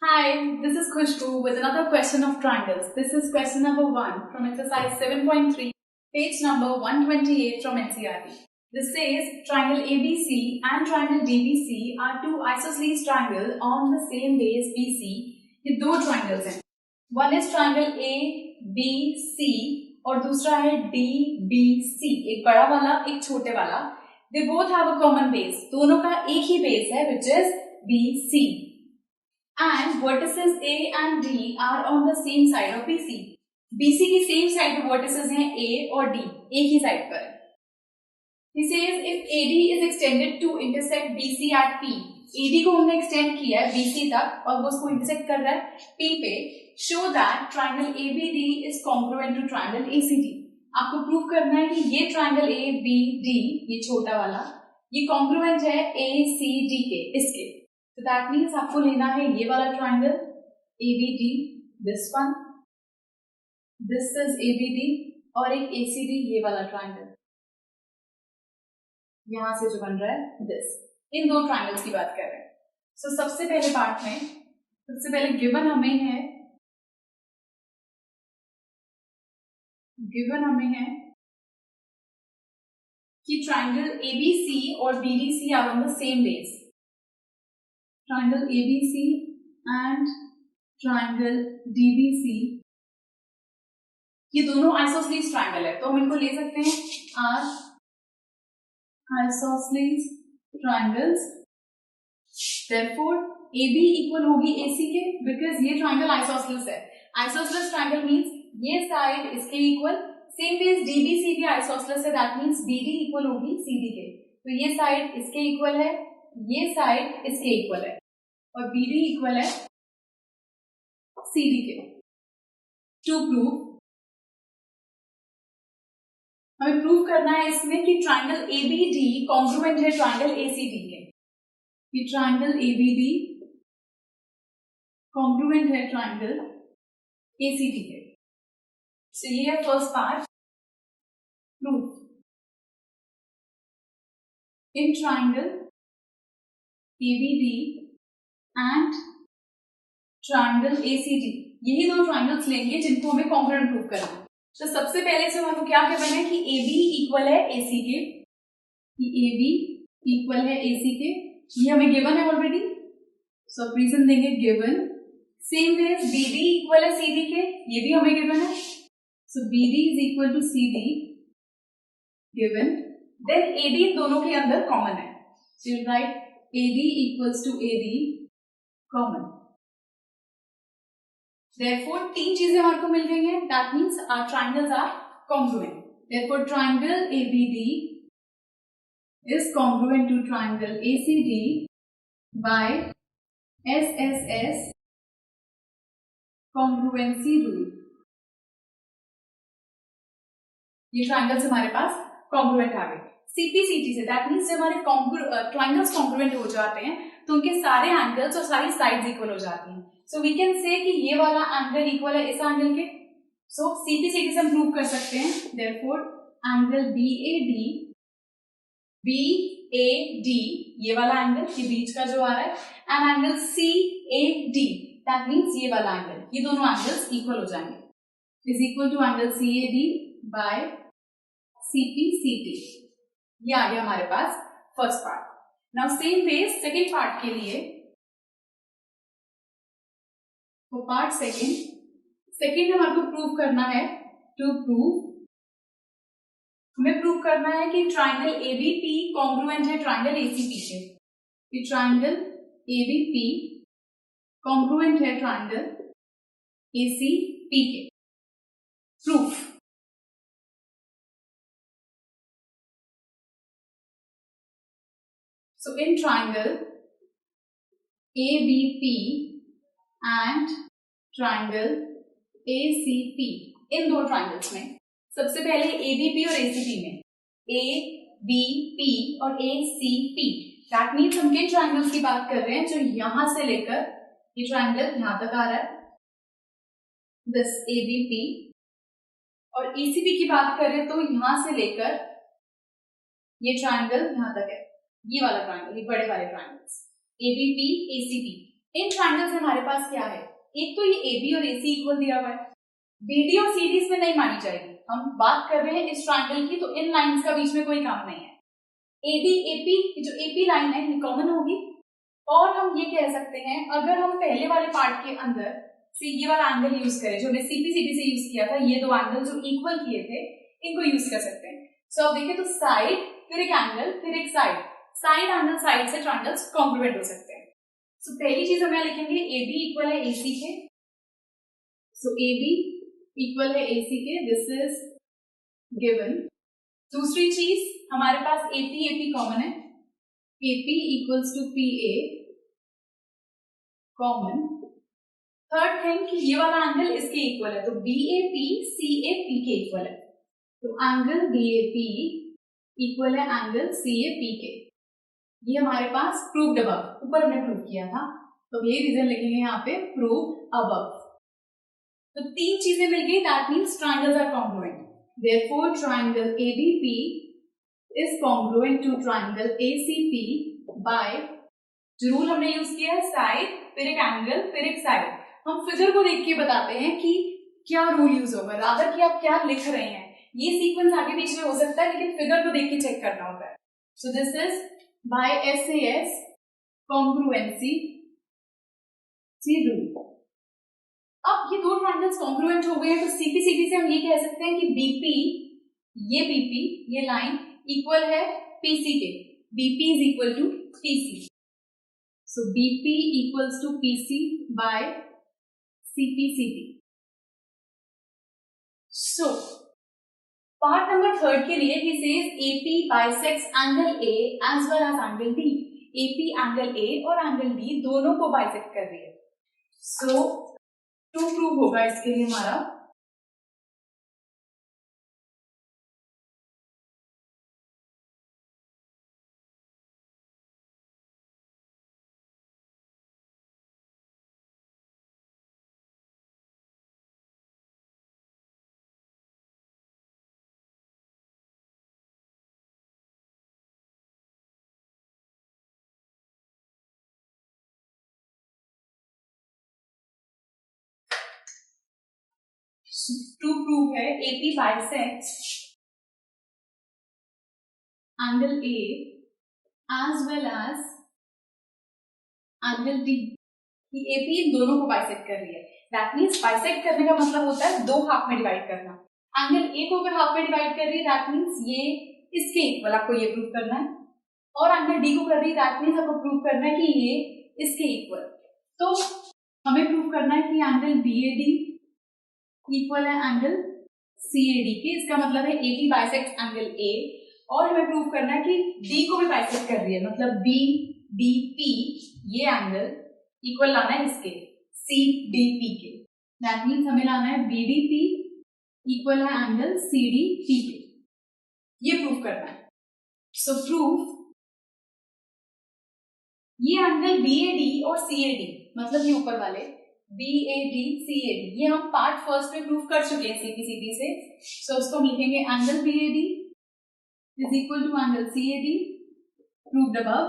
Hi, this is Khushbu with another question of triangles. This is question number 1 from exercise 7.3, page number 128 from NCERT. This says triangle ABC and triangle DBC are two isosceles triangles on the same base BC. ये दो triangles हैं. One is triangle ABC और दूसरा है DBC. एक बड़ा वाला, एक छोटे वाला. They both have a common base. दोनों का एक ही base है, which is BC. And vertices A and D are on the same side of BC. BC की same side पे vertices हैं A और D, एक ही side पर. He says if AD is extended to intersect BC at P, AD को हमने extend किया है BC तक और वो उसको intersect कर रहा है P पे. Show that triangle ABD is congruent to triangle ACD. आपको prove करना है कि ये triangle ABD, ये छोटा वाला, ये congruent है ACD के, इसके. So that means आपको लेना है ये वाला triangle ABD, this one, this is ABD और एक ACD ये वाला triangle. यहां से जो बन रहा है this. इन दो triangles की बात कर रहे हैं. So सबसे पहले पार्ट में सबसे पहले given हमें है कि triangle ABC और BDC are on the same base. Triangle ABC and triangle DBC ये दोनों isosceles triangle है, तो हम इनको ले सकते हैं as isosceles triangles. Therefore AB equal होगी AC के, because ये triangle isosceles है. Isosceles triangle means ये side इसके equal, same ways DBC भी isosceles है, that means BD equal होगी CD के. तो ये side इसके equal है, ये side इसके equal है और BD equal है CD के. To prove हमें प्रूव करना है इसमें कि ट्राइंगल ABD कॉन्ग्रुएंट है ट्राइंगल ACD के. कि ट्राइंगल ABD कॉन्ग्रुएंट है ट्राइंगल ACD के. सो ये है first part. Proof in triangle ABD and triangle ACD, यही दो ट्राइंगल्स लेंगे जिनको हमें कॉन्ग्रुएंट प्रूव करना है. तो सबसे पहले से हमको क्या कहना है कि AB इक्वल है AC के, कि AB इक्वल है AC के. ये हमें गिवन है ऑलरेडी, सो अब रीजन देंगे given. Same way BD equal है CD के, ये भी हमें गिवन है, so BD is equal to CD given. Then AD इन दोनों के अंदर कॉमन है, so you write AD equals to AD common. Therefore तीन चीजें हमारे को मिल गई हैं. That means our triangles are congruent. Therefore triangle ABD is congruent to triangle ACD by SSS congruency rule. ये triangles हमारे पास congruent आ गए. CPCT से, that means जब हमारे triangles congruent हो जाते हैं तो उनके सारे angles और सारी sides equal हो जाती हैं. So we can say कि ये वाला एंगल इक्वल है इस एंगल के. So CPCT से हम प्रूव कर सकते हैं. Therefore एंगल BAD ये वाला एंगल, ये बीच का जो आ रहा है, and angle CAD that means ये वाला एंगल, ये दोनों एंगल्स इक्वल हो जाएंगे, is equal to angle CAD by CPCT. ये आ गया हमारे पास first part. Now same way second part के लिए, तो पार्ट सेकेंड हमारे को प्रूव करना है. टू प्रूव हमें प्रूव करना है कि ट्राइंगल ABP कॉन्ग्रुएंट है ट्राइंगल ACP के. कि ट्राइंगल ABP कॉन्ग्रुएंट है ट्राइंगल ACP के. Proof so in triangle ABP and triangle ACP, इन दो ट्राइंगल्स में सबसे पहले ABP और ACP में ABP और ACP, दैट मीन्स हम किन ट्राइंगल्स की बात कर रहे हैं जो यहां से लेकर ये ट्राइंगल यहां तक आ रहा है, दिस ABP, और ACP की बात करें तो यहां से लेकर ये ट्राइंगल यहां तक है, ये वाला ट्राइंगल, ये बड़े वाले triangles ABP ACP. In triangle से हमारे पास क्या है, एक तो ये AB और AC इक्वल दिया हुआ है, BD और CD इसमें नहीं मानी जाएगी, हम बात कर रहे हैं इस ट्राइंगल की, तो इन लाइंस का बीच में कोई काम नहीं है। AD AP, जो AP लाइन है ये कॉमन होगी, और हम ये कह सकते हैं अगर हम पहले वाले पार्ट के अंदर से ये वाला एंगल यूज करें जो हमने CPCD से यूज किया था, ये दो एंगल जो इक्वल किए थे इनको यूज कर सकते हैं। सो अब देखिए, तो साइड फिर एक एंगल फिर एक साइड, साइड एंगल साइड से ट्रायंगल्स कॉन्ग्रुएंट हो सकते हैं। सो पहली चीज हम यहाँ लिखेंगे AB इक्वल है AC के, सो AB इक्वल है AC के, दिस इज गिवन। दूसरी चीज हमारे पास AP कॉमन है, AP equals to PA common. Third thing कि ये वाला एंगल इसके इक्वल है, तो BAP CAP के इक्वल है, तो एंगल BAP इक्वल है एंगल CAP के। ये हमारे पास प्रूव्ड अबव, ऊपर हमने प्रूव किया था, तो ये रीजन लिखेंगे यहाँ पे प्रूव्ड अबव। तो तीन चीजें मिल गई, that means triangles are congruent, therefore triangle ABP is congruent to triangle ACP by, जो रूल हमने यूज किया है साइड फिर एक एंगल फिर एक साइड। हम फिगर को देख के बताते हैं कि क्या रूल यूज होगा, रादर कि आप क्या लिख रहे हैं, ये सीक्वेंस आगे पीछे हो सकता है लेकिन फिगर को देख के चेक करना होता है। So this is by SAS congruency rule. अब ये दो ट्रायंगल्स कॉन्ग्रुएंट हो गए हैं, तो CPCD से हम ये कह सकते हैं कि BP, ये BP ये लाइन इक्वल है PC के, BP is equal to PC, so BP equals to PC by CPCD। So part number third के लिए he says AP bisects angle A as well as angle D, AP angle A और angle D दोनों को bisect कर रही है। सो to prove होगा इसके लिए हमारा, टू प्रूव है AP bisects angle A as well as angle D, कि AP इन दोनों को बाइसेक्ट कर रही है। दैट मींस बाइसेक्ट करने का मतलब होता है दो हाफ में डिवाइड करना। एंगल A को अगर हाफ में डिवाइड कर रही है दैट मींस ये इसके इक्वल, आपको ये प्रूव करना है, और एंगल D को कर रही है दैट मींस आपको प्रूव करना है कि ये इसके इक्वल। तो हमें प्रूव करना है कि एंगल BAD इक्वल है एंगल CAD के, इसका मतलब है AP बाइसेक्ट एंगल A, और हमें प्रूव करना है कि D को भी बाइसेक्ट कर रही है, मतलब BDP ये एंगल इक्वल लाना है इसके CDP के, दैट मींस हमें लाना है BDP इक्वल है एंगल CDP के, ये प्रूव करना है। सो प्रूफ ये एंगल BAD और CAD, मतलब ये ऊपर वाले BAD CAD, ये हम पार्ट फर्स्ट में प्रूव कर चुके हैं CPCD से। सो उसको हम लिखेंगे angle BAD is equal to angle CAD proved above,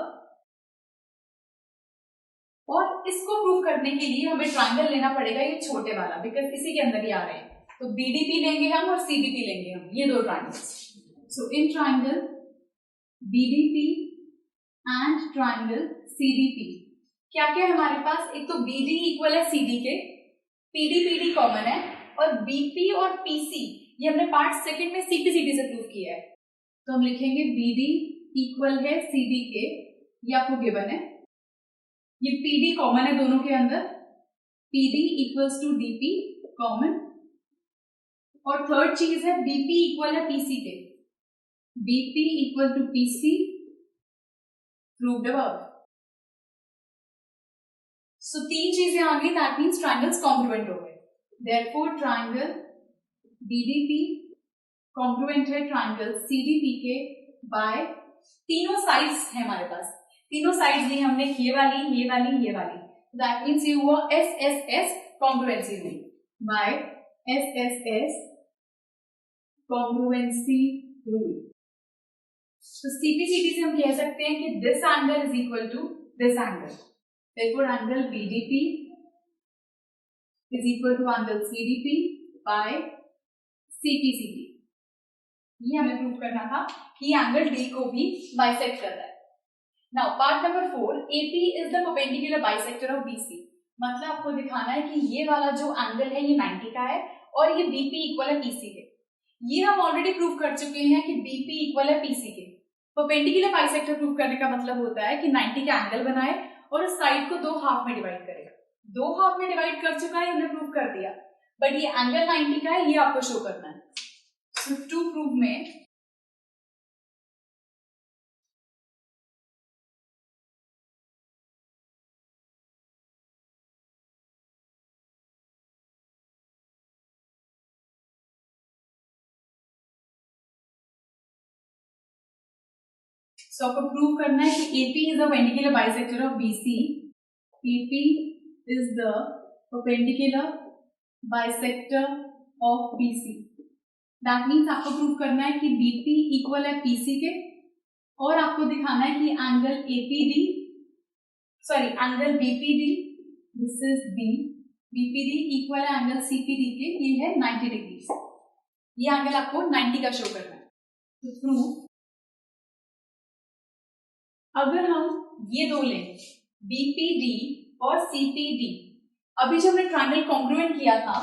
और इसको प्रूव करने के लिए हमें ट्रायंगल लेना पड़ेगा ये छोटे वाला, बिकॉज इसी के अंदर ही आ रहे हैं, तो BDP लेंगे हम और CDP लेंगे हम, ये दो triangles. So in triangle BDP and triangle CDP क्या क्या है हमारे पास, एक तो BD इक्वल है CD के, PD कॉमन है, और BP और PC ये हमने पार्ट सेकंड में CPCD से प्रूव किया है, तो हम लिखेंगे BD इक्वल है CD के, ये आपको गिवन है, ये PD कॉमन है दोनों के अंदर, PD equals to DP common, और थर्ड चीज है BP इक्वल है PC के, BP equal to PC proved above. So तीन चीजें आ गई, दैट मींस ट्रायंगल्स कॉन्ग्रुएंट हो गए, देयरफॉर ट्रायंगल BDP कॉन्ग्रुएंट है ट्रायंगल CDP के बाय, तीनों साइड्स है हमारे पास, तीनों साइड्स ली हमने, ये वाली ये वाली ये वाली, दैट मींस ये हुआ SSS congruency rule, by SSS congruency rule. तो CPCD से हम कह सकते हैं कि this angle is equal to this angle, Therefore, angle BDP is equal to angle CDP by CPCP. ये हमें प्रूव करना था कि एंगल D को भी बाइसेक्ट कर रहा है. Now, part number 4, AP is the perpendicular bisector of BC. मतलब आपको दिखाना है कि ये वाला जो एंगल है ये 90 का है और ये BP इक्वल है PC के. ये हम ऑलरेडी प्रूव कर चुके हैं कि BP इक्वल है PC के. परपेंडिकुलर बाइसेक्टर प्रूव करने का मतलब होता है कि 90 का एंगल बनाए और उस साइड को दो हाफ में डिवाइड करेगा. दो हाफ में डिवाइड कर चुका है, हमने प्रूव कर दिया, बट ये एंगल 90 का है, ये आपको शो करना है. सो टू प्रूव में सो आपको प्रूव करना है कि AP is the perpendicular bisector of BC. AP is the perpendicular bisector of BC. That means आपको प्रूव करना है कि BP इक्वल है PC के और आपको दिखाना है कि angle APD angle BPD, this is B, BPD equal है एंगल CPD के, ये है 90 डिग्री. ये एंगल आपको 90 का शो करना है. तो प्रूव, अगर हम ये दो लें BPD और CPD, अभी जब हमने ट्रायंगल कॉन्ग्रुएंट किया था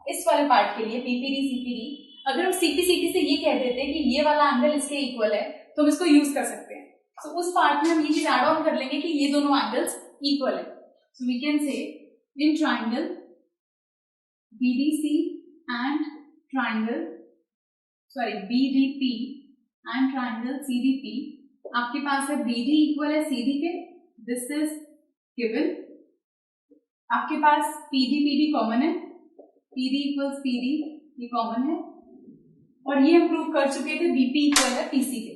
इस वाले पार्ट के लिए BPD CPD, अगर हम CPCP से ये कह देते कि ये वाला एंगल इसके इक्वल है तो हम इसको यूज कर सकते हैं. सो उस पार्ट में हम ये चीज ऐड ऑन कर लेंगे कि ये दोनों एंगल्स इक्वल है. सो we can say in triangle BDC and triangle BDP and triangle CDP, आपके पास है BD इक्वल है CD के, दिस इज गिवन. आपके पास PD कॉमन है, PD इक्वल्स PD, ये कॉमन है, और ये हम प्रूव कर चुके थे BP इक्वल है PC के.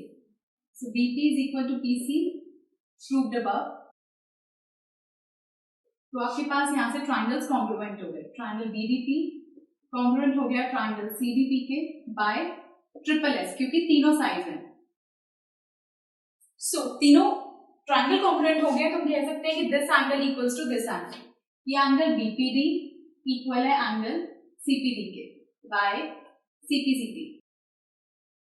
So BP is equal to PC, proved above. तो आपके पास यहाँ से ट्रायंगल्स कॉन्ग्रुएंट हो गए. ट्रायंगल BDP कॉन्ग्रुएंट हो गया ट्रायंगल CDP के बाय ट्रिपल S, क्योंकि तीनों साइड हैं. सो तीनों ट्रायंगल कॉन्ग्रुएंट हो गया तो हम कह सकते हैं कि this angle equals to this angle. ये एंगल BPD इक्वल है एंगल CPD के बाय CPCP.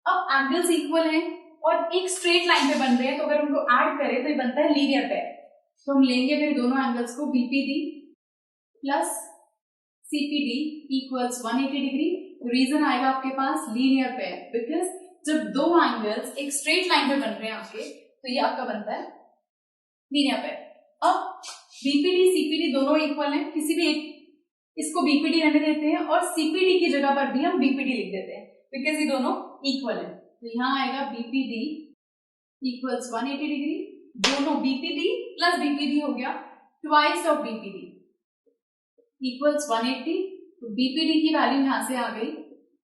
अब एंगल्स इक्वल हैं और एक स्ट्रेट लाइन पे बन रहे हैं, तो अगर उनको ऐड करें तो ये बनता है लीनियर पेयर. तो हम लेंगे फिर दोनों एंगल्स को, BPD plus CPD equals 180 degree. Reason आएगा आपके पास लीनियर पेयर, बिकॉज जब दो एंगल्स एक स्ट्रेट लाइन पे बन रहे हैं आपके, तो ये आपका बनता है लीनियर पेयर. अब BPD CPD दोनों इक्वल हैं, किसी भी एक इसको BPD रहने देते हैं और CPD की जगह पर भी हम BPD लिख देते हैं, बिकॉज ये दोनों इक्वल है. तो यहाँ आएगा BPD इक्वल्स 180 डिग्री. दोनों BPD प्लस BPD हो गया ट्वाइस ऑफ BPD इक्वल्स 180. तो BPD की वैल्यू यहाँ से आ गई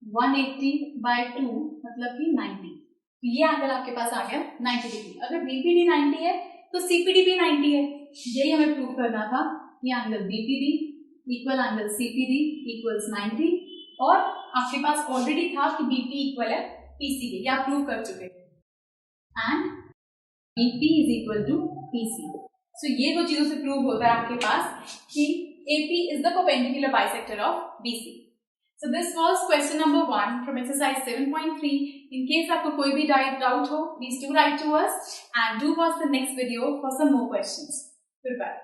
180/2, मतलब कि 90. तो ये एंगल आपके पास आ गया 90 डिग्री. अगर BPD 90 है तो CPD भी 90 है. यही हमें प्रूव करना था. ये angle BPD equal angle CPD equals 90, और आपके पास ऑलरेडी था कि BP इक्वल है PC के, ये आप प्रूव कर चुके हैं. And BP is equal to PC. So ये दो चीजों से प्रूव होता है आपके पास कि AP is the perpendicular bisector of BC. So this was question number 1 from exercise 7.3. In case आपको कोई भी doubt हो, please do write to us and do watch the next video for some more questions. Goodbye.